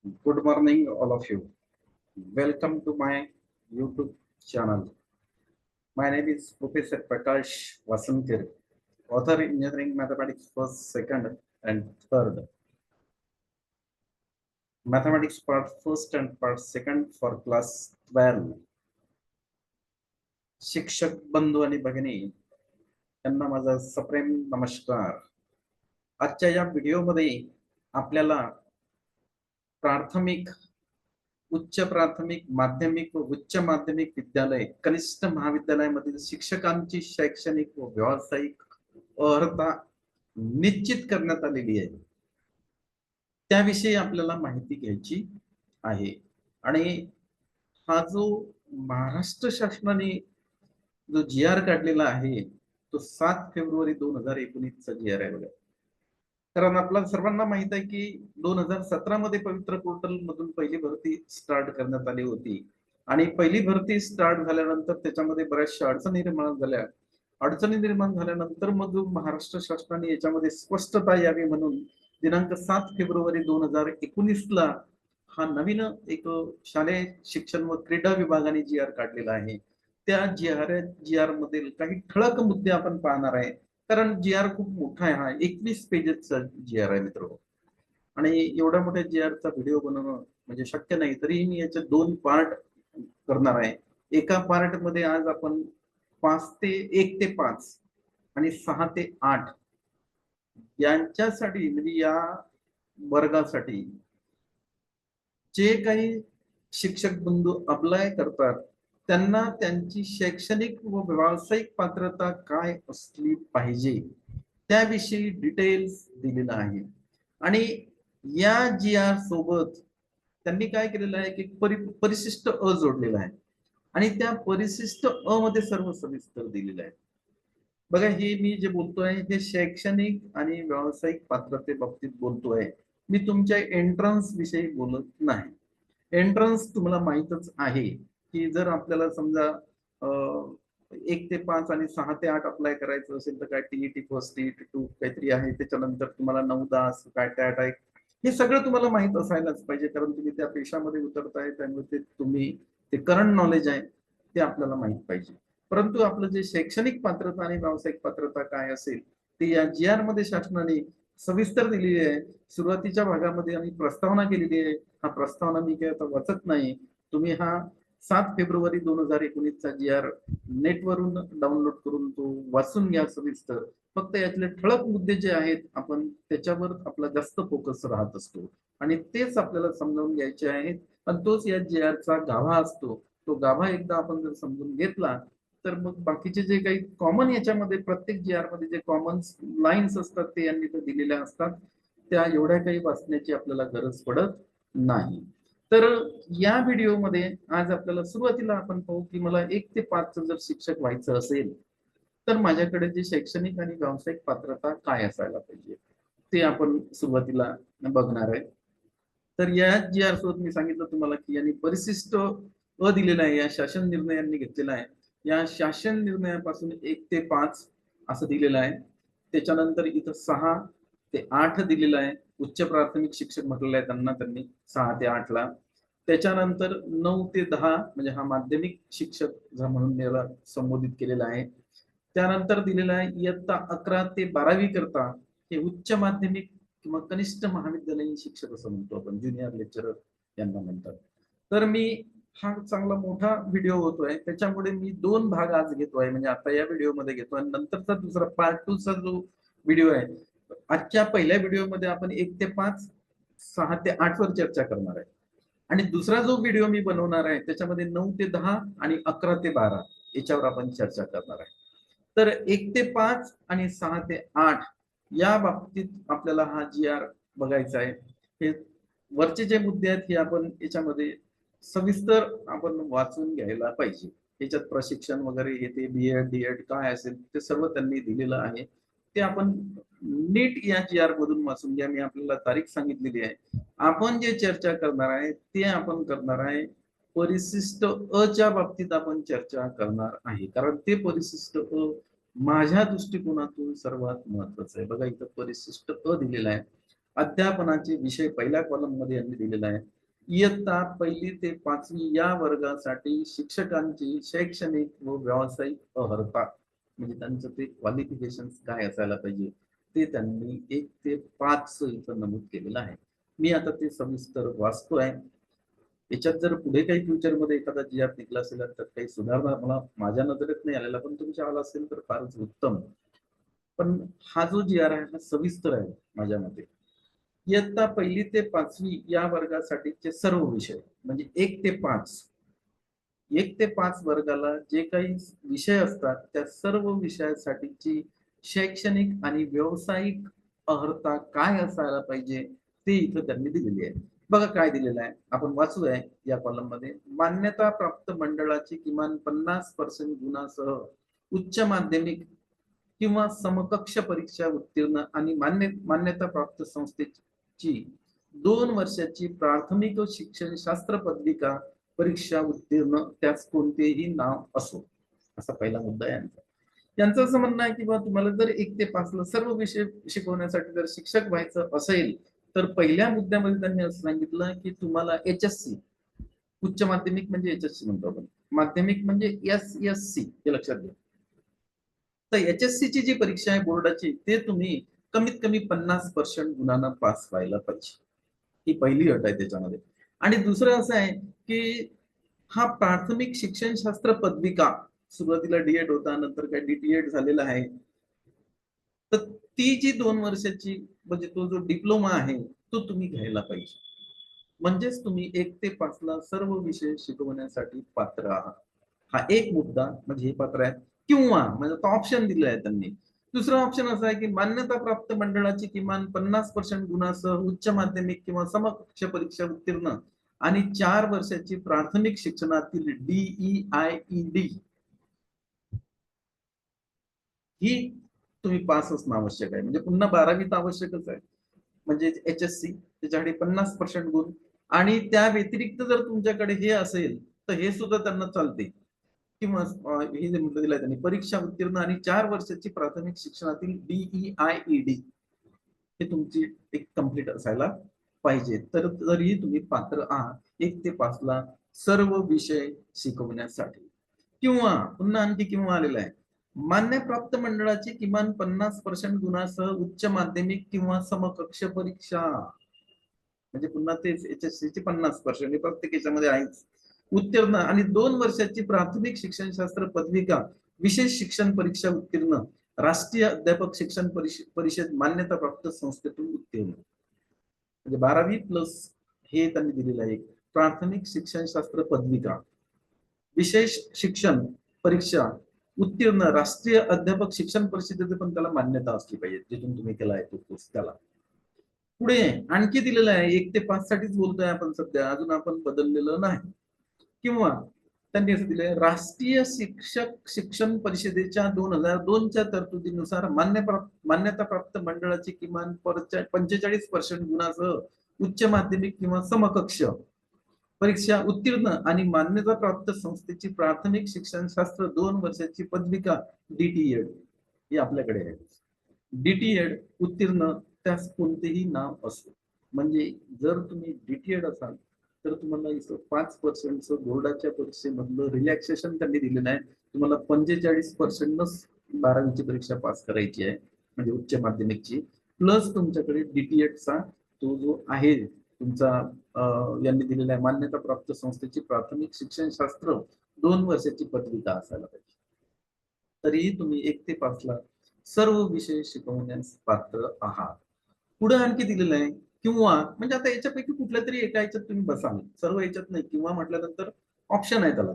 Good morning, all of you. Welcome to my YouTube channel. My name is Professor Prakash Vasankir, author engineering mathematics first, second, and third. Mathematics part first and part second for class 12. शिक्षक बंधू आणि भगिनी यांना माझा सप्रेम नमस्कार. आजच्या या व्हिडिओमध्ये आपल्याला प्राथमिक, उच्च प्राथमिक, माध्यमिक व उच्च माध्यमिक विद्यालय, कनिष्ठ महाविद्यालयामधील शिक्षकांची शैक्षणिक व व्यावसायिक अर्हता निश्चित करण्यात आलेली आहे. त्याविषयी आपल्याला माहिती घ्यायची आहे. आणि हा जो महाराष्ट्र शासनाने जो जी आर काढलेला आहे तो 7 फेब्रुवारी 2019 चा जी आर आहे बघा. कारण आपल्या सर्वांना माहित आहे की 2017 मध्ये पवित्र पोर्टल मधून पहिली भरती स्टार्ट करण्यात आली होती. आणि पहिली भरती स्टार्ट झाल्यानंतर त्याच्यामध्ये बऱ्याचशा अडचणी निर्माण झाल्या. अडचणी निर्माण झाल्यानंतर मग महाराष्ट्र शासनाने याच्यामध्ये स्पष्टता यावी म्हणून दिनांक 7 फेब्रुवारी 2019 ला हा नवीन एक शालेय शिक्षण व क्रीडा विभागाने जी आर काढलेला आहे. त्या जी आर मधील काही ठळक मुद्दे आपण पाहणार आहे. कारण जी आर खूप मोठा आहे. हा 21 पेजेसचा जी आर आहे मित्रांनो. आणि एवढ्या मोठ्या जी आरचा व्हिडिओ बनवणं म्हणजे शक्य नाही. तरीही मी याचे 2 पार्ट करणार आहे. एका पार्ट मध्ये आज आपण 1 ते 5 आणि 6 ते 8 यांच्यासाठी म्हणजे या वर्गासाठी जे काही शिक्षक बंधू अप्लाय करतात त्यांना त्यांची शैक्षणिक व व्यावसायिक पात्रता काय असली पाहिजे त्याविषयी डिटेल्स दिलेला आहे. आणि या जी आर सोबत त्यांनी काय केलेलं आहे की परिशिष्ट अ जोडलेला आहे. आणि त्या परिशिष्ट अ मध्ये सर्व सविस्तर दिलेलं आहे. बघा, हे मी जे बोलतोय हे शैक्षणिक आणि व्यावसायिक पात्रते बाबतीत बोलतोय. मी तुमच्या एंट्रन्स विषयी बोलत नाही. एंट्रन्स तुम्हाला माहितच आहे की जर आपल्याला समजा 1 ते 5 आणि 6 ते 8 अप्लाय करायचं असेल तर काय टीईटी फर्स्ट, टीईटी 2 काहीतरी आहे. त्याच्यानंतर तुम्हाला 9-10 काय टॅट आहे. हे सगळं तुम्हाला माहित असायलाच पाहिजे कारण तुम्ही त्या पेशामध्ये उतरताय. त्यामुळे ते तुम्ही ते करंट नॉलेज आहे ते आपल्याला माहित पाहिजे. परंतु आपलं जे शैक्षणिक पात्रता आणि व्यावसायिक पात्रता काय असेल ते या जी आर मध्ये शासनाने सविस्तर दिलेली आहे. सुरुवातीच्या भागामध्ये आम्ही प्रस्तावना केलेली आहे. हा प्रस्तावना मी काही आता वाचत नाही. तुम्ही हा 7 फेब्रुवारी 2019 चा जी आर नेटवरून डाउनलोड करून तो वाचून घ्या सविस्तर. फक्त यातले ठळक मुद्दे जे आहेत आपण त्याच्यावर आपला जास्त फोकस राहत असतो आणि तेच आपल्याला समजावून घ्यायचे आहेत. आणि तोच या जी आर चा गाभा असतो. तो गाभा एकदा आपण जर समजून घेतला तर मग बाकीचे जे काही कॉमन याच्यामध्ये प्रत्येक जी आर मध्ये जे कॉमन लाईन्स असतात ते यांनी तर दिलेल्या असतात. त्या एवढ्या काही वाचण्याची आपल्याला गरज पडत नाही. तर या व्हिडिओमध्ये आज आपल्याला सुरुवातीला आपण पाहू की मला 1 ते 5 जर शिक्षक व्हायचं असेल तर माझ्याकडे जे शैक्षणिक आणि व्यावसायिक पात्रता काय असायला पाहिजे ते आपण सुरुवातीला बघणार आहे. तर या जी आर सोबत मी सांगितलं तुम्हाला की यांनी परिशिष्ट अ दिलेला आहे. या शासन निर्णयांनी घेतलेला आहे. या शासन निर्णयापासून 1 ते 5 असं दिलेलं आहे. त्याच्यानंतर इथं 6 ते 8 दिलेलं आहे. उच्च प्राथमिक शिक्षक म्हटलेलं आहे त्यांनी 6 ते 8 ला. त्याच्यानंतर 9 ते 10 म्हणजे हा माध्यमिक शिक्षक म्हणून याला संबोधित केलेला आहे. त्यानंतर दिलेला आहे इयत्ता 11 ते 12वी करता हे उच्च माध्यमिक किंवा कनिष्ठ महाविद्यालयीन शिक्षक असं म्हणतो आपण, ज्युनियर लेक्चरर यांना म्हणतात. तर मी हा चांगला मोठा व्हिडिओ होतोय त्याच्यामुळे मी 2 भाग आज घेतोय. म्हणजे आता या व्हिडिओ मध्ये घेतोय आणि नंतरचा दुसरा पार्ट 2 चा जो व्हिडिओ आहे आजच्या पहिल्या व्हिडिओ मध्ये आपण 1 ते 5, 6 ते 8 वर चर्चा करणार आहे. आणि दुसरा जो व्हिडिओ मी बनवणार आहे त्याच्यामध्ये 9 ते 10 आणि 11 ते 12 याच्यावर आपण चर्चा करणार आहे. तर 1 ते 5 आणि 6 ते 8 या बाबतीत आपल्याला हा जी आर बघायचा आहे. हे वरचे जे मुद्दे आहेत हे आपण याच्यामध्ये सविस्तर आपण वाचून घ्यायला पाहिजे. याच्यात प्रशिक्षण वगैरे हे ते बीएड डीएड काय असेल ते सर्व त्यांनी दिलेलं आहे. ते आपण नीट या जी आर मधून वाचून घ्या. मी आपल्याला तारीख सांगितलेली आहे. आपण जे चर्चा करणार आहे ते आपण करणार आहे परिशिष्ट अ च्या बाबतीत आपण चर्चा करणार आहे. कारण ते परिशिष्ट माझ्या दृष्टिकोनातून सर्वात महत्वाचं आहे. बघा इथं परिशिष्ट अ दिलेला आहे. अध्यापनाचे विषय पहिल्या कॉलम मध्ये यांनी दिलेला आहे. इयत्ता 1ली ते 5वी या वर्गासाठी शिक्षकांची शैक्षणिक व व्यावसायिक अर्हता म्हणजे त्यांचं ते क्वालिफिकेशन काय असायला पाहिजे ते त्यांनी 1 ते 5 इथं नमूद केलेलं आहे. मी आता ते सविस्तर वाचतोय. याच्यात जर पुढे काही फ्युचरमध्ये एखादा जी आर निघला असेल तर काही सुधारणा मला माझ्या नजरेत नाही आलेला, पण तुमच्या आला असेल तर फारच उत्तम. पण हा जो जी आर आहे हा सविस्तर आहे माझ्या मते. इयत्ता 1ली ते 5वी या वर्गासाठीचे सर्व विषय म्हणजे 1 ते 5 1 ते 5 वर्गाला जे काही विषय असतात त्या सर्व विषयासाठीची शैक्षणिक आणि व्यावसायिक अर्हता काय असायला पाहिजे ते इथं त्यांनी दिलेली आहे. बघा काय दिलेलं आहे आपण वाचूया या कॉलम मध्ये. मान्यता प्राप्त मंडळाची किमान 50% गुणासह उच्च माध्यमिक किंवा समकक्ष परीक्षा उत्तीर्ण आणि मान्यता प्राप्त संस्थेची 2 वर्षाची प्राथमिक शिक्षणशास्त्र पदविका परीक्षा उत्तीर्ण त्यास कोणतेही नाव असो, असा पहिला मुद्दा आहे यांचा. यांचं असं म्हणणं आहे की बा तुम्हाला जर 1 ते 5 ला सर्व विषय शिकवण्यासाठी जर शिक्षक व्हायचं असेल तर पहिल्या मुद्द्यामध्ये त्यांनी असं सांगितलं की तुम्हाला HSC उच्च माध्यमिक म्हणजे HSC म्हणतो आपण, माध्यमिक म्हणजे SSC हे लक्षात घ्या. तर HSC ची जी परीक्षा आहे बोर्डाची ते तुम्ही कमीत कमी 50% गुणांना पास व्हायला पाहिजे. ही पहिली अट आहे त्याच्यामध्ये. आणि दुसरं असं आहे की हा प्राथमिक शिक्षणशास्त्र पदविका सुरुवातीला डीएड होता नंतर काय डीटीएड झालेला आहे. तर ती जी 2 वर्षाची म्हणजे तो जो डिप्लोमा आहे तो तुम्ही घ्यायला पाहिजे. म्हणजेच तुम्ही 1 ते 5 ला सर्व विषय शिकवण्यासाठी पात्र आहात. हा एक मुद्दा म्हणजे हे पात्र आहे. किंवा म्हणजे तो ऑप्शन दिला आहे त्यांनी. दुसरा ऑप्शन असा आहे की मान्यता प्राप्त मंडळाची किमान 50% गुणासह उच्च माध्यमिक किंवा समकक्ष परीक्षा उत्तीर्ण आणि 4 वर्षाची प्राथमिक शिक्षणातील DEIED ही तुम्ही पास असणं आवश्यक आहे. म्हणजे पुन्हा 12वी तर आवश्यकच आहे. म्हणजे HSC त्याच्यासाठी 50% गुण आणि त्या व्यतिरिक्त जर तुमच्याकडे हे असेल तर हे सुद्धा त्यांना चालते. किंवा हे जे म्हटलं दिलंय त्यांनी परीक्षा उत्तीर्ण आणि 4 वर्षाची प्राथमिक शिक्षणातील DEIED हे तुमची एक कंप्लीट असायला पाहिजे. तर तरीही तुम्ही पात्र आहात 1 ते 5 ला सर्व विषय शिकवण्यासाठी. किंवा पुन्हा आणखी किंवा आलेला आहे. मान्य प्राप्त मंडळाची किमान 50% गुणासह उच्च माध्यमिक किंवा समकक्ष परीक्षा म्हणजे पुन्हा तेच HSC ची 50% प्रत्येक याच्यामध्ये आहेच उत्तीर्ण आणि 2 वर्षाची प्राथमिक शिक्षणशास्त्र पदविका विशेष शिक्षण परीक्षा उत्तीर्ण राष्ट्रीय अध्यापक शिक्षण परिषद मान्यता प्राप्त संस्थेतून उत्तीर्ण म्हणजे 12वी प्लस हे त्यांनी दिलेलं आहे. प्राथमिक शिक्षणशास्त्र पदविका विशेष शिक्षण परीक्षा उत्तीर्ण राष्ट्रीय अध्यापक शिक्षण परिषदेचे पण त्याला मान्यता असली पाहिजे जिथून तुम्ही केला आहे तो कोर्स त्याला. पुढे आणखी दिलेलं आहे 1 ते 5 साठीच बोलतोय आपण सध्या अजून आपण बदललेलं नाही. किंवा त्यांनी असं दिलंय राष्ट्रीय शिक्षक शिक्षण परिषदेच्या 2002 च्या तरतुदीनुसार मान्यता प्राप्त मंडळाची किमान 45% गुणासह उच्च माध्यमिक किंवा समकक्ष परीक्षा उत्तीर्ण आणि मान्यता प्राप्त संस्थेची प्राथमिक शिक्षणशास्त्र 2 वर्षाची पदविका DTED ही आपल्याकडे आहे. DTED उत्तीर्ण त्यास कोणतेही नाव असो. म्हणजे जर तुम्ही DTED असाल तर तुम्हाला इथं 5% बोर्डाच्या परीक्षेमधलं रिलॅक्सेशन त्यांनी दिलेलं आहे. तुम्हाला 45%नच 12वीची परीक्षा पास करायची आहे म्हणजे उच्च माध्यमिकची प्लस तुमच्याकडे DTEDचा तो जो आहे तुमचा यांनी दिलेला आहे मान्यता प्राप्त संस्थेची प्राथमिक शिक्षणशास्त्र 2 वर्षाची पदविका असायला पाहिजे. तरीही तुम्ही 1 ते 5 ला सर्व विषय शिकवण्यास पात्र आहात. पुढे आणखी दिलेलं आहे किंवा म्हणजे आता याच्यापैकी कुठल्या तरी एका याच्यात तुम्ही बसाल सर्व याच्यात नाही किंवा म्हटल्यानंतर ऑप्शन आहे त्याला.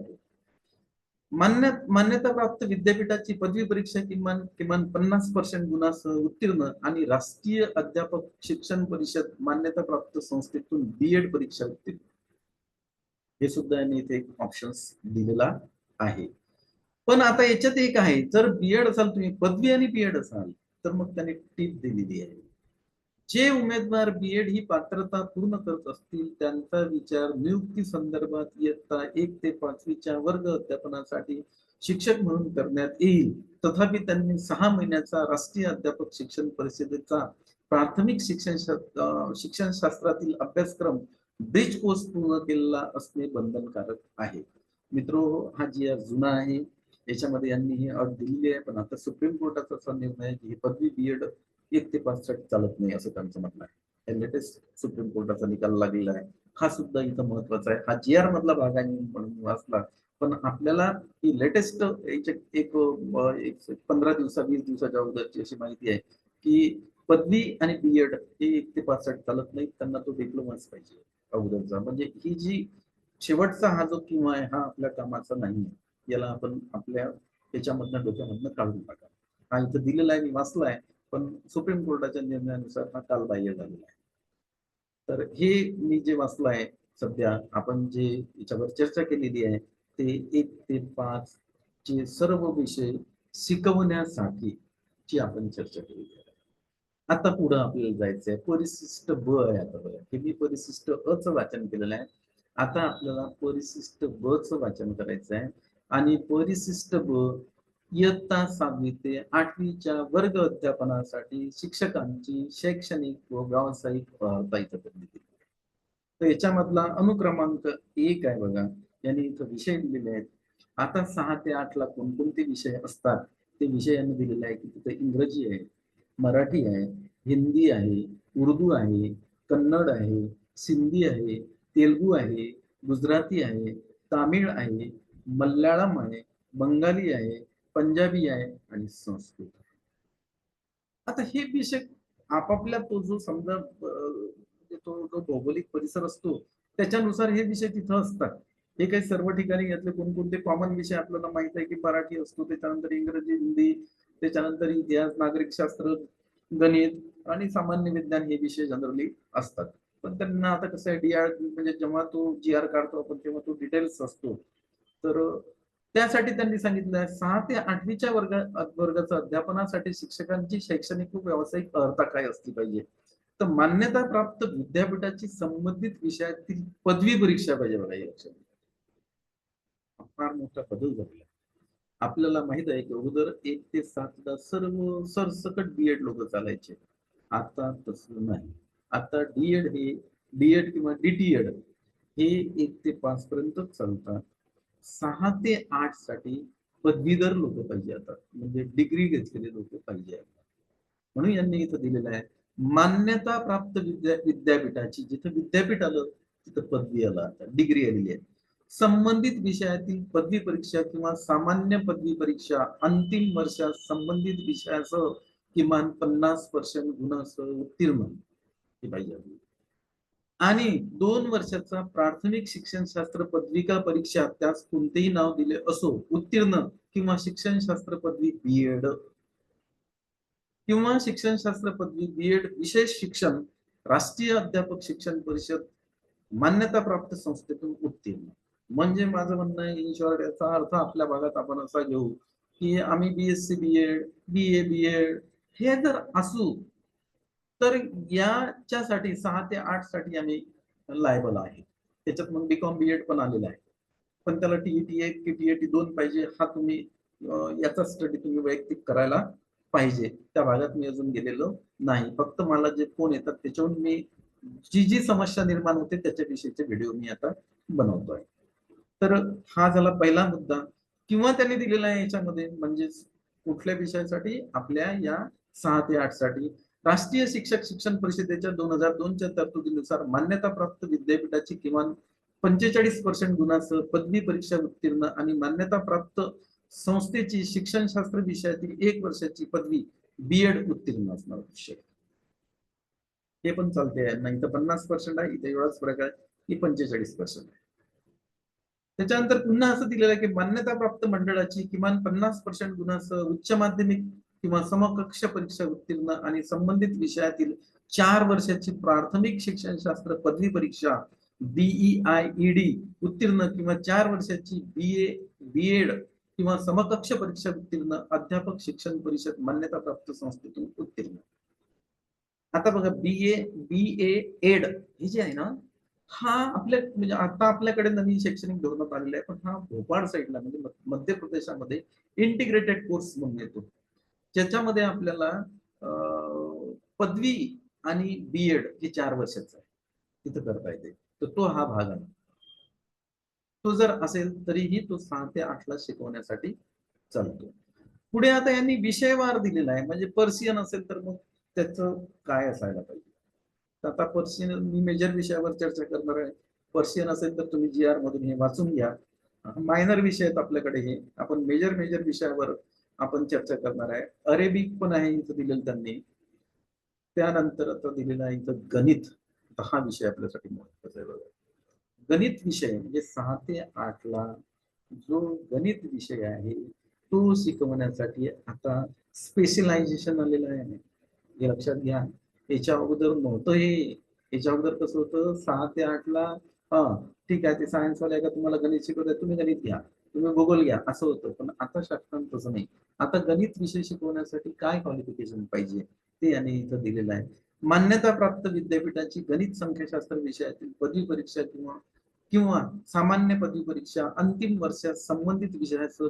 मान्यता प्राप्त विद्यापीठाची पदवी परीक्षा किमान 50% गुणासह उत्तीर्ण आणि राष्ट्रीय अध्यापक शिक्षण परिषद मान्यता प्राप्त संस्थेतून BEd परीक्षा उत्तीर्ण हे सुद्धा यांनी इथे ऑप्शन्स दिलेला आहे. पण आता याच्यात एक आहे जर BEd असाल तुम्ही पदवी आणि BEd असाल तर मग त्यांनी टीप दिलेली आहे. जे उमेदवार BEd ही पात्रता पूर्ण करत असतील त्यांचा विचार नियुक्ती संदर्भात इयत्ता 1 ते 5वीच्या वर्ग अध्यापनासाठी शिक्षक म्हणून करण्यात येईल. तथापि त्यांनी 6 महिन्याचा राष्ट्रीय अध्यापक शिक्षण परिषदेचा प्राथमिक शिक्षणशास्त्रातील अभ्यासक्रम ब्रिज कोर्स पूर्ण केलेला असणे बंधनकारक आहे. मित्रो, हा जी जुना आहे याच्यामध्ये यांनी ही अट दिलेली आहे, पण आता सुप्रीम कोर्टाचा असा निर्णय आहे की ही पदवी बीएड 1 ते 5 साठी चालत नाही असं त्यांचं म्हणणं आहे. हे लेटेस्ट सुप्रीम कोर्टाचा निकाल लागलेला आहे. हा सुद्धा इथं महत्वाचा आहे. हा जी आर मधला भाग आहे म्हणून वाचला, पण आपल्याला ही लेटेस्ट एक 15 दिवसा 20 दिवसाच्या अगोदरची अशी माहिती आहे की पदवी आणि बीएड हे 1 ते 5 साठी चालत नाही, त्यांना तो डिप्लोमाच पाहिजे अगोदरचा. म्हणजे ही जी शेवटचा हा जो किंवा आहे हा आपल्या कामाचा नाही, याला आपण आपल्या त्याच्यामधनं डोक्यामधनं काढून टाका. हा इथं दिलेला आहे, मी वाचला आहे, पण सुप्रीम कोर्टाच्या निर्णयानुसार हा कालबाह्य झालेला आहे. तर हे मी जे वाचलं आहे सध्या, आपण जे याच्यावर चर्चा केलेली आहे ते 1 ते 5 चे सर्व विषय शिकवण्यासाठी ची आपण चर्चा केलेली आहे. आता पुढे आपल्याला जायचंय परिशिष्ट ब आहे. आता बघा, हे मी परिशिष्ट अ चं वाचन केलेलं आहे. आता आपल्याला परिशिष्ट ब चं वाचन करायचं आहे. आणि परिशिष्ट ब इयत्ता 6वी ते 8वीच्या वर्ग अध्यापनासाठी शिक्षकांची शैक्षणिक व व्यावसायिक अर्हता इथं दिली. तर याच्यामधला अनुक्रमांक 1 आहे बघा, यांनी इथं विषय दिलेले आहेत. आता 6 ते 8 ला कोणकोणते विषय असतात ते विषय यांनी दिलेले आहे की तिथे इंग्रजी आहे, मराठी आहे, हिंदी आहे, उर्दू आहे, कन्नड आहे, सिंधी आहे, तेलुगू आहे, गुजराती आहे, तामिळ आहे, मल्याळम आहे, बंगाली आहे, पंजाबी आहे आणि संस्कृत आहे. आता हे विषय आपापल्या तो जो समजा तो जो भौगोलिक परिसर असतो त्याच्यानुसार हे विषय तिथं असतात. हे काही सर्व ठिकाणी यातले कोणकोणते कॉमन विषय आपल्याला माहित आहे की मराठी असतो, त्याच्यानंतर इंग्रजी, हिंदी, त्याच्यानंतर इतिहास, नागरिकशास्त्र, गणित आणि सामान्य विज्ञान हे विषय जनरली असतात. पण त्यांना आता कसं आहे डीआर म्हणजे जेव्हा तो जी आर काढतो आपण तेव्हा तो डिटेल्स असतो. तर त्यासाठी त्यांनी सांगितलं आहे 6 ते 8वीच्या वर्गाच्या अध्यापनासाठी शिक्षकांची शैक्षणिक व व्यावसायिक अर्हता काय असली पाहिजे. तर मान्यता प्राप्त विद्यापीठाची संबंधित विषयातील पदवी परीक्षा पाहिजे बघा या लक्षात. फार मोठा बदल झालेला आहे. आपल्याला माहित आहे की अगोदर 1 ते 7 ला सर्व सरसकट बीएड लोक चालायचे. आता तसं नाही. आता डीएड हे डीएड किंवा डीटीएड हे 1 ते 5 पर्यंतच चालतात. 6 ते 8 साठी पदवीधर लोक पाहिजे आता, म्हणजे डिग्री घेतलेले लोक पाहिजे. म्हणून यांनी इथं दिलेलं आहे मान्यता प्राप्त विद्यापीठाची, जिथं विद्यापीठ आलं तिथं पदवी आला, आता डिग्री आलेली आहे. संबंधित विषयातील पदवी परीक्षा किंवा सामान्य पदवी परीक्षा अंतिम वर्षात संबंधित विषयासह किमान 50% गुणांसह उत्तीर्ण पाहिजे. आणि 2 वर्षाचा प्राथमिक शिक्षणशास्त्र पदविका परीक्षा त्यास कोणतेही नाव दिले असो उत्तीर्ण किंवा शिक्षणशास्त्र पदवी बीएड किंवा शिक्षणशास्त्र पदवी बीएड विशेष शिक्षण राष्ट्रीय अध्यापक शिक्षण परिषद मान्यता प्राप्त संस्थेतून उत्तीर्ण. म्हणजे माझं म्हणणं आहे इन शॉर्ट याचा अर्थ आपल्या भागात आपण असा घेऊ की आम्ही बीएससी बीएड, बीए बीएड हे जर असू तर याच्यासाठी 6 ते 8 साठी आम्ही लायबल आहे. त्याच्यात मग बीकॉम बीएड पण आलेला आहे. पण त्याला टीईटी 1 की टीईटी 2 पाहिजे. हा तुम्ही याचा स्टडी तुम्ही वैयक्तिक करायला पाहिजे. त्या भागात मी अजून गेलेलो नाही. फक्त मला जे फोन येतात त्याच्यावरून मी जी समस्या निर्माण होते त्याच्याविषयीचे व्हिडिओ मी आता बनवतोय. तर हा झाला पहिला मुद्दा. किंवा त्यांनी दिलेला आहे याच्यामध्ये म्हणजे कुठल्या विषयासाठी आपल्या या 6 ते 8 साठी राष्ट्रीय शिक्षक शिक्षण परिषदेच्या 2002च्या तरतुदीनुसार मान्यता प्राप्त विद्यापीठाची किमान 45% गुणांसह पदवी परीक्षा उत्तीर्ण आणि मान्यता प्राप्त संस्थेची शिक्षणशास्त्र विषयातील 1 वर्षाची पदवी बीएड उत्तीर्ण असणार विषय. हे पण चालते, नाही तर 50% आहे, इथे एवढाच फरक आहे की 45% आहे. त्याच्यानंतर पुन्हा असं दिलेलं आहे की मान्यता प्राप्त मंडळाची किमान 50% गुणांसह उच्च माध्यमिक किंवा समकक्ष परीक्षा उत्तीर्ण आणि संबंधित विषयातील 4 वर्षाची प्राथमिक शिक्षणशास्त्र पदवी परीक्षा बीईआयईडी उत्तीर्ण किंवा 4 वर्षाची बीए बीएड किंवा समकक्ष परीक्षा उत्तीर्ण अध्यापक शिक्षण परिषद मान्यता प्राप्त संस्थेतून उत्तीर्ण. आता बघा बीए एड हे जे आहे ना, हा आपल्या म्हणजे आता आपल्याकडे नवीन शैक्षणिक धोरणात आलेला आहे, पण हा भोपाळ साईडला म्हणजे मध्य प्रदेशामध्ये इंटिग्रेटेड कोर्स म्हणून येतो, ज्याच्यामध्ये आपल्याला पदवी आणि बीएड हे 4 वर्षाचं आहे, तिथं करता येते. तर तो हा भाग आहे. तो जर असेल तरीही तो 6 ते 8 ला शिकवण्यासाठी चालतो. पुढे आता यांनी विषयवार दिलेला आहे, म्हणजे पर्शियन असेल तर मग त्याचं काय असायला पाहिजे. तर आता पर्शियन मी मेजर विषयावर चर्चा करणार आहे. पर्शियन असेल तर तुम्ही जी आर मधून हे वाचून घ्या. मायनर विषय आहेत आपल्याकडे हे, आपण मेजर मेजर विषयावर आपण चर्चा करणार आहे. अरेबिक पण आहे इथं दिलेलं त्यांनी. त्यानंतर आता दिलेला आहे इथं गणित. हा विषय आपल्यासाठी महत्वाचा आहे बघा. गणित विषय म्हणजे 6 ते 8 ला जो गणित विषय आहे तो शिकवण्यासाठी आता स्पेशलायझेशन आलेलं आहे. हे लक्षात घ्या. याच्या अगोदर नव्हतं हे. याच्या अगोदर कसं होतं, 6 ते 8 ला हा ठीक आहे, ते सायन्स वाले का तुम्हाला गणित शिकवतात, तुम्ही गणित घ्या, तुम्ही भूगोल घ्या, असं होतं. पण आता शास्त्रांत तसं नाही. आता गणित विषय शिकवण्यासाठी काय क्वालिफिकेशन पाहिजे ते याने इथं दिलेलं आहे. मान्यता प्राप्त विद्यापीठाची गणित संख्याशास्त्र विषयातील पदवी परीक्षा किंवा किंवा सामान्य पदवी परीक्षा अंतिम वर्षात संबंधित विषयासह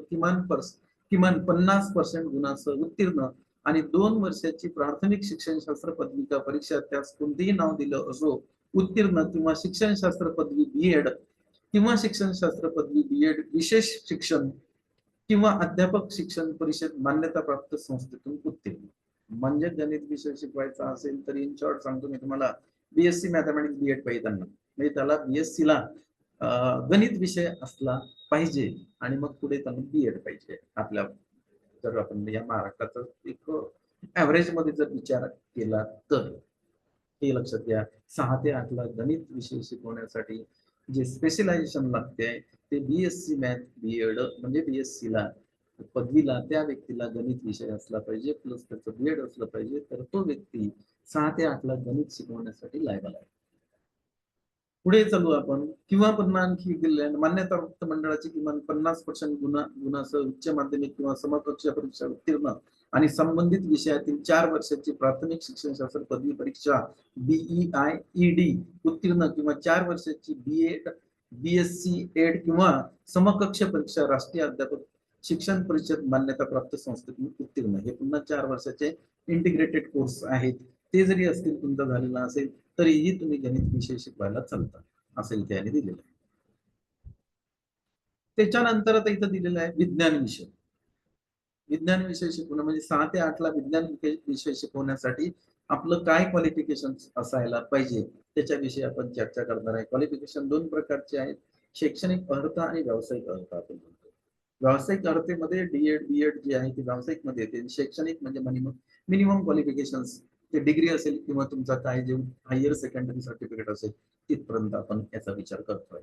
किमान 50% गुणासह उत्तीर्ण आणि 2 वर्षाची प्राथमिक शिक्षणशास्त्र पदविका परीक्षा त्यास कोणतेही नाव दिलं असो उत्तीर्ण किंवा शिक्षणशास्त्र पदवी बीएड किंवा शिक्षणशास्त्र पदवी बीएड विशेष शिक्षण किंवा अध्यापक शिक्षण परिषद मान्यता प्राप्त संस्थेतून उत्तीर्ण. म्हणजे गणित विषय शिकवायचा असेल तर इन शॉर्ट सांगतो मी तुम्हाला, बीएससी मॅथमॅटिक्स बीएड पाहिजे त्यांना, म्हणजे त्याला बीएससी ला गणित विषय असला पाहिजे आणि मग पुढे त्यांना बीएड पाहिजे. आपल्या जर आपण या महाराष्ट्राचा एक ऍव्हरेज मध्ये जर विचार केला तर हे लक्षात घ्या. 6 ते 8 ला गणित विषय शिकवण्यासाठी जे स्पेशलायझेशन लागते ते बीएससी मॅथ बीएड, म्हणजे बीएससी ला पदवीला त्या व्यक्तीला गणित विषय असला पाहिजे प्लस त्याचं बीएड असलं पाहिजे, तर तो व्यक्ती 6 ते 8 ला गणित शिकवण्यासाठी लायबल आहे. पुढे चालू आपण. किंवा पुन्हा आणखी मान्यता प्राप्त मंडळाची किमान 50% गुणासह उच्च माध्यमिक किंवा समकक्ष परीक्षा उत्तीर्ण आणि संबंधित विषयातील 4 वर्षाची प्राथमिक शिक्षणशास्त्र पदवी परीक्षा बीईआयईडी उत्तीर्ण किंवा 4 वर्षाची बीएड बीएससी एड किंवा समकक्ष परीक्षा राष्ट्रीय अध्यापक शिक्षण परिषद मान्यता प्राप्त संस्थेतून उत्तीर्ण. हे पुन्हा 4 वर्षाचे इंटिग्रेटेड कोर्स आहेत. ते जरी असतील तुमचा झालेला असेल तरीही तुम्ही गणित विषय शिकवायला चालता, असेल त्याने दिलेलं आहे. त्याच्यानंतर आता इथं दिलेलं आहे विज्ञान विषय. विज्ञान विषय शिकवणं म्हणजे 6 ते 8 ला विज्ञान विषय शिकवण्यासाठी आपलं काय क्वालिफिकेशन असायला पाहिजे त्याच्याविषयी आपण चर्चा करणार आहे. क्वालिफिकेशन 2 प्रकारचे आहेत, शैक्षणिक अर्हता आणि व्यावसायिक अर्हता आपण म्हणतो. व्यावसायिक अर्हतेमध्ये डीएड बीएड जे आहे ते व्यावसायिक मध्ये येते. शैक्षणिक म्हणजे मिनिमम क्वालिफिकेशन ते डिग्री असेल किंवा तुमचा काय जे हायर सेकंडरी सर्टिफिकेट असेल तिथपर्यंत आपण याचा विचार करतोय.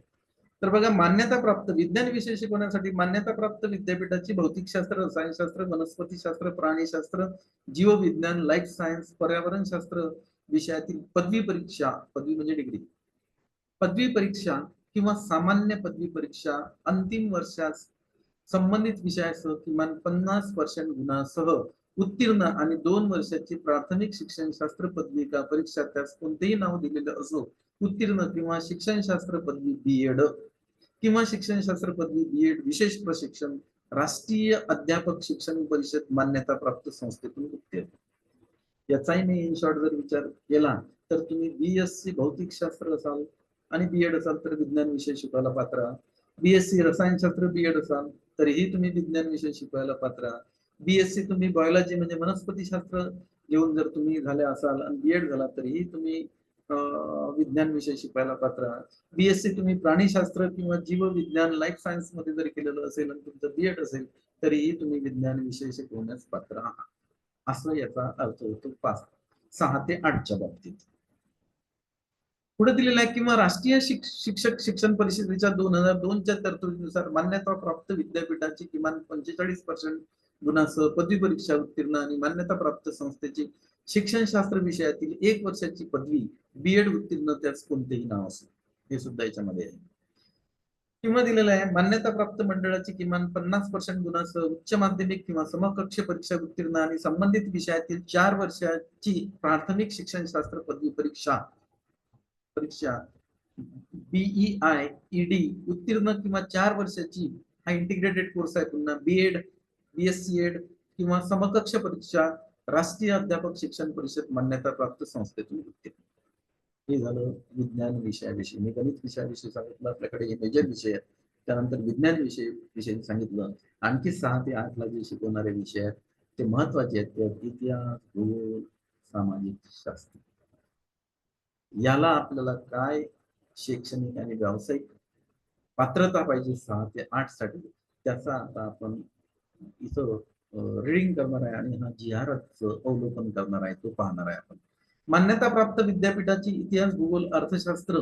तर बघा, मान्यता प्राप्त विज्ञान विषय शिकवण्यासाठी मान्यता प्राप्त विद्यापीठाची भौतिकशास्त्र, रसायनशास्त्र, वनस्पतीशास्त्र, प्राणीशास्त्र, जीवविज्ञान, लाईफ सायन्स, पर्यावरणशास्त्र विषयातील पदवी परीक्षा, पदवी म्हणजे डिग्री, पदवी परीक्षा किंवा सामान्य पदवी परीक्षा अंतिम वर्षात संबंधित विषयासह किमान 50% गुणासह उत्तीर्ण आणि 2 वर्षाची प्राथमिक शिक्षणशास्त्र पदविका परीक्षा त्यास कोणतेही नाव दिलेलं असो उत्तीर्ण किंवा शिक्षणशास्त्र पदवी बीएड किंवा शिक्षणशास्त्र पदवी बीएड विशेष प्रशिक्षण राष्ट्रीय अध्यापक शिक्षण परिषद मान्यता प्राप्त संस्थेतून उत्तीर्ण. याचाही मी इन शॉर्ट जर विचार केला तर तुम्ही बीएससी भौतिकशास्त्र असाल आणि बीएड असाल तर विज्ञान विषय शिकवायला पात्र, बीएससी रसायनशास्त्र बीएड असाल तरीही तुम्ही विज्ञान विषय शिकवायला पात्र, बीएससी तुम्ही बायोलॉजी म्हणजे वनस्पतीशास्त्र घेऊन जर तुम्ही झाले असाल आणि बीएड झाला तरीही तुम्ही विज्ञान विषय शिकवायला पात्र, बीएससी तुम्ही प्राणीशास्त्र किंवा जीवविज्ञान लाईफ सायन्स मध्ये जर केलेलं असेल आणि तुमचं बीएड असेल तरीही तुम्ही विज्ञान विषय शिकवण्यास पात्र आहात, असं याचा अर्थ होतो 6 ते 8च्या बाबतीत. पुढे दिलेला आहे किंवा राष्ट्रीय शिक्षक शिक्षण परिषदेच्या 2002च्या तरतुदीनुसार मान्यता प्राप्त विद्यापीठाची किमान 45% गुणासह पदवी परीक्षा उत्तीर्ण आणि मान्यता प्राप्त संस्थेची शिक्षणशास्त्र विषयातील 1 वर्षाची पदवी बीएड उत्तीर्ण त्यास कोणतेही नाव असेल, हे सुद्धा याच्यामध्ये आहे. किंवा दिलेला आहे मान्यता प्राप्त मंडळाची किमान 50% गुणासह उच्च माध्यमिक किंवा समकक्ष परीक्षा उत्तीर्ण आणि संबंधित विषयातील 4 वर्षाची प्राथमिक शिक्षणशास्त्र पदवी परीक्षा बीईआयईडी उत्तीर्ण किंवा 4 वर्षाची, हा इंटिग्रेटेड कोर्स आहे पुन्हा, बीएड बीएससी एड किंवा समकक्ष परीक्षा राष्ट्रीय अध्यापक शिक्षण परिषद मान्यताप्राप्त संस्थेतून उत्तीर्ण. हे झालं विज्ञान विषयाविषयी. मी गणित विषयाविषयी सांगितलं, आपल्याकडे हे मेजर विषय आहेत. त्यानंतर विज्ञान विषयी सांगितलं. आणखी 6 ते 8 ला जे शिकवणारे विषय आहेत ते महत्वाचे आहेत. ते इतिहास, भूगोल, सामाजिक शास्त्र. याला आपल्याला काय शैक्षणिक आणि व्यावसायिक पात्रता पाहिजे 6 ते 8 साठी, त्याचा आता आपण इथं रीडिंग करणार आहे आणि हा GR अवलोकन करणार आहे, तो पाहणार आहे आपण. मान्यताप्राप्त विद्यापीठाची इतिहास, भूगोल, अर्थशास्त्र,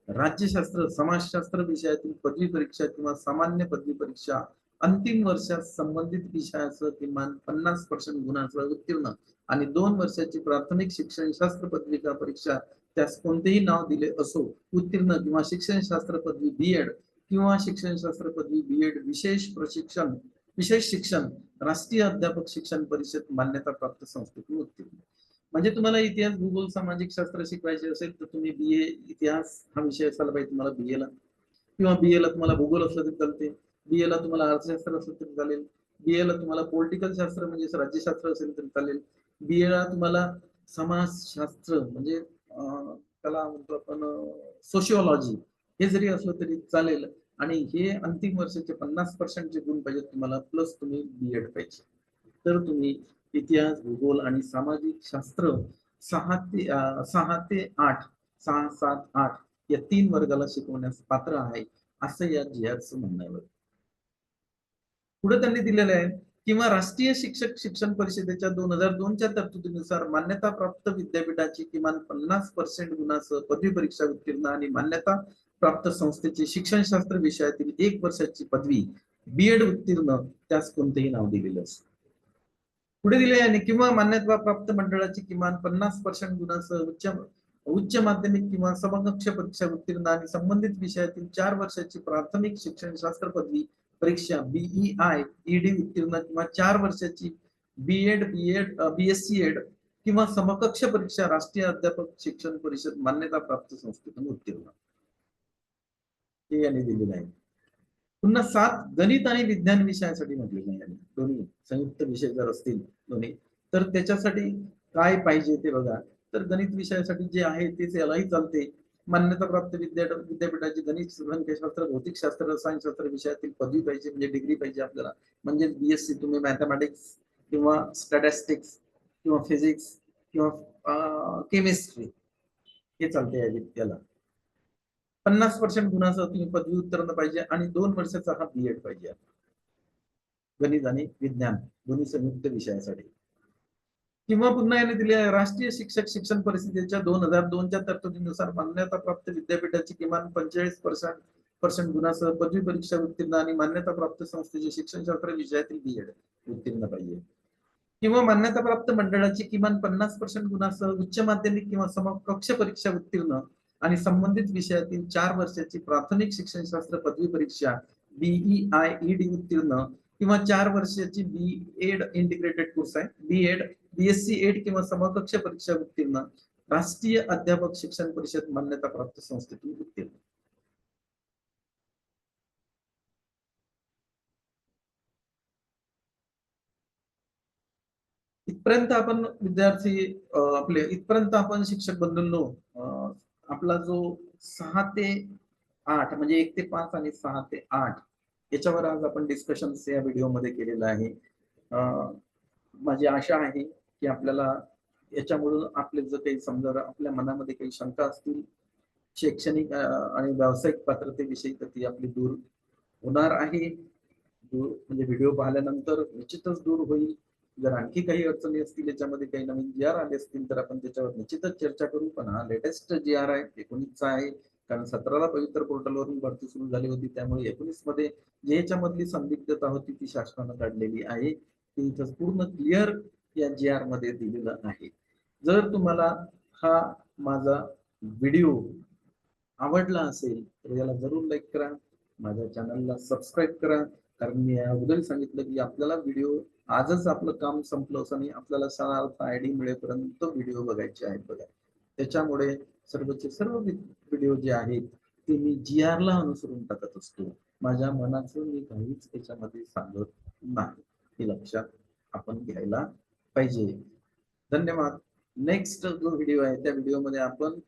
राज्यशास्त्र, समाजशास्त्र विषयातील पदवी परीक्षा किंवा सामान्य पदवी परीक्षा अंतिम वर्षात संबंधित विषयासह किमान 50% गुणांसह उत्तीर्ण आणि 2 वर्षाची प्राथमिक शिक्षणशास्त्र पदविका परीक्षा त्यास कोणतेही नाव दिले असो उत्तीर्ण किंवा शिक्षणशास्त्र पदवी BEd किंवा शिक्षणशास्त्र पदवी BEd विशेष शिक्षण राष्ट्रीय अध्यापक शिक्षण परिषद मान्यताप्राप्त संस्थेतून उत्तीर्ण. म्हणजे तुम्हाला इतिहास, भूगोल, सामाजिक शास्त्र शिकवायचे असेल तर तुम्ही BA इतिहास हा विषय असायला पाहिजे तुम्हाला BA ला, किंवा BA ला तुम्हाला भूगोल असलं तरी चालते, BA ला तुम्हाला अर्थशास्त्र असलं तरी चालेल, BA ला तुम्हाला पॉलिटिकल शास्त्र म्हणजे राज्यशास्त्र असेल तरी चालेल, BA ला तुम्हाला समाजशास्त्र म्हणजे त्याला म्हणतो आपण सोशिओलॉजी हे जरी असलं तरी चालेल. आणि हे अंतिम वर्षाचे 50% जे गुण पाहिजे तुम्हाला, प्लस तुम्ही BEd पाहिजे, तर तुम्ही इतिहास, भूगोल आणि सामाजिक शास्त्र 6 ते 8 6 7 8 या 3 वर्गाला शिकवण्यास पात्र आहे असं या GRचं म्हणणं आहे. पुढे त्यांनी दिलेलं आहे किंवा राष्ट्रीय शिक्षक शिक्षण परिषदेच्या 2002 च्या तरतुदीनुसार मान्यताप्राप्त विद्यापीठाची किमान 50% गुणासह पदवी परीक्षा उत्तीर्ण आणि मान्यता प्राप्त संस्थेची शिक्षणशास्त्र विषयातील 1 वर्षाची पदवी BEd उत्तीर्ण त्यास कोणतेही नाव दिलेलं असतं. पुढे दिले आहे किंवा मान्यता प्राप्त मंडळाची किमान 50% गुणासह उच्च माध्यमिक किंवा समकक्ष परीक्षा उत्तीर्ण आणि संबंधित विषयातील 4 वर्षाची प्राथमिक शिक्षणशास्त्र पदवी परीक्षा BEI ED उत्तीर्ण किंवा 4 वर्षाची BEd BSc ED किंवा समकक्ष परीक्षा राष्ट्रीय अध्यापक शिक्षण परिषद मान्यता प्राप्त संस्थेतून उत्तीर्ण. हे यांनी दिलेलं आहे. पुन्हा 7 गणित आणि विज्ञान विषयासाठी म्हटलेलं आहे. दोन्ही संयुक्त विषय जर असतील दोन्ही तर त्याच्यासाठी काय पाहिजे ते बघा. तर गणित विषयासाठी जे आहे तेच यालाही चालते. मान्यताप्राप्त विद्यापीठाची गणित, संख्याशास्त्र, भौतिकशास्त्र, रसायनशास्त्र विषयातील पदवी पाहिजे म्हणजे डिग्री पाहिजे आपल्याला. म्हणजे BSc तुम्ही मॅथमॅटिक्स किंवा स्टॅटिस्टिक्स किंवा फिजिक्स किंवा केमिस्ट्री हे चालते या विद्याला. 50% गुणासह तुम्ही पदवी उत्तीर्ण पाहिजे आणि 2 वर्षाचा हा BEd पाहिजे गणित आणि विज्ञान दोन्ही संयुक्त विषयासाठी. किंवा पुन्हा याने दिले राष्ट्रीय शिक्षक शिक्षण परिषदेच्या 2002 च्या तरतुदीनुसार मान्यताप्राप्त विद्यापीठाची किमान 45% गुणासह पदवी परीक्षा उत्तीर्ण आणि मान्यताप्राप्त संस्थेचे शिक्षणशास्त्र विषयातील BEd उत्तीर्ण पाहिजे. किंवा मान्यताप्राप्त मंडळाची किमान 50% गुणासह उच्च माध्यमिक किंवा समकक्ष परीक्षा उत्तीर्ण आणि संबंधित विषयातील 4 वर्षाची प्राथमिक शिक्षणशास्त्र पदवी परीक्षा BEI ED उत्तीर्ण किंवा 4 वर्षाची BEd इंटिग्रेटेड कोर्स आहे BEd BSc ED किंवा समकक्ष परीक्षा उत्तीर्ण राष्ट्रीय अध्यापक शिक्षण परिषद मान्यताप्राप्त संस्थेतून उत्तीर्ण. इथपर्यंत आपण विद्यार्थी इथपर्यंत आपण शिक्षक बंधूंनो आपला जो 6 ते 8 म्हणजे 1 ते 5 आणि 6 ते 8 याच्यावर आज आपण डिस्कशन या व्हिडिओमध्ये केलेलं आहे. माझी आशा आहे की आपल्याला याच्यामुळे आपले जर काही समजा आपल्या मनामध्ये काही शंका असतील शैक्षणिक आणि व्यावसायिक पात्रतेविषयी तर ती आपली दूर होणार आहे. म्हणजे व्हिडिओ पाहिल्यानंतर निश्चितच दूर होईल. जर आणखी काही अडचणी असतील याच्यामध्ये काही नवीन GR आले असतील तर आपण त्याच्यावर निश्चितच चर्चा करू. पण हा लेटेस्ट GR आहे 19चा आहे, कारण 17ला पवित्र पोर्टलवरून भरती सुरू झाली होती. त्यामुळे 19 मध्ये जे याच्यामधली संदिग्धता होती ती शासनानं काढलेली आहे. ती इथं पूर्ण क्लिअर या GR मध्ये दिलेलं आहे. जर तुम्हाला हा माझा व्हिडिओ आवडला असेल तर याला जरूर लाईक करा, माझ्या चॅनलला सबस्क्राईब करा. कारण मी अगोदर सांगितलं की आपल्याला व्हिडिओ आजच आपलं काम संपलं असं आणि आपल्याला सार्थ ID मिळेपर्यंत व्हिडिओ बघायचे आहेत बघा. त्याच्यामुळे सर्वचे सर्व व्हिडिओ जे आहेत ते मी GR ला अनुसरून टाकत असतो. माझ्या मनाचं मी काहीच त्याच्यामध्ये सांगत नाही, हे लक्षात आपण घ्यायला पाहिजे. धन्यवाद. नेक्स्ट जो व्हिडिओ आहे त्या व्हिडिओमध्ये आपण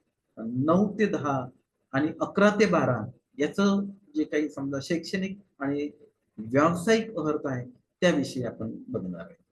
9 ते 10 आणि 11 ते 12 याचं जे काही समजा शैक्षणिक आणि व्यावसायिक अर्थ आहे त्याविषयी आपण बघणार आहे.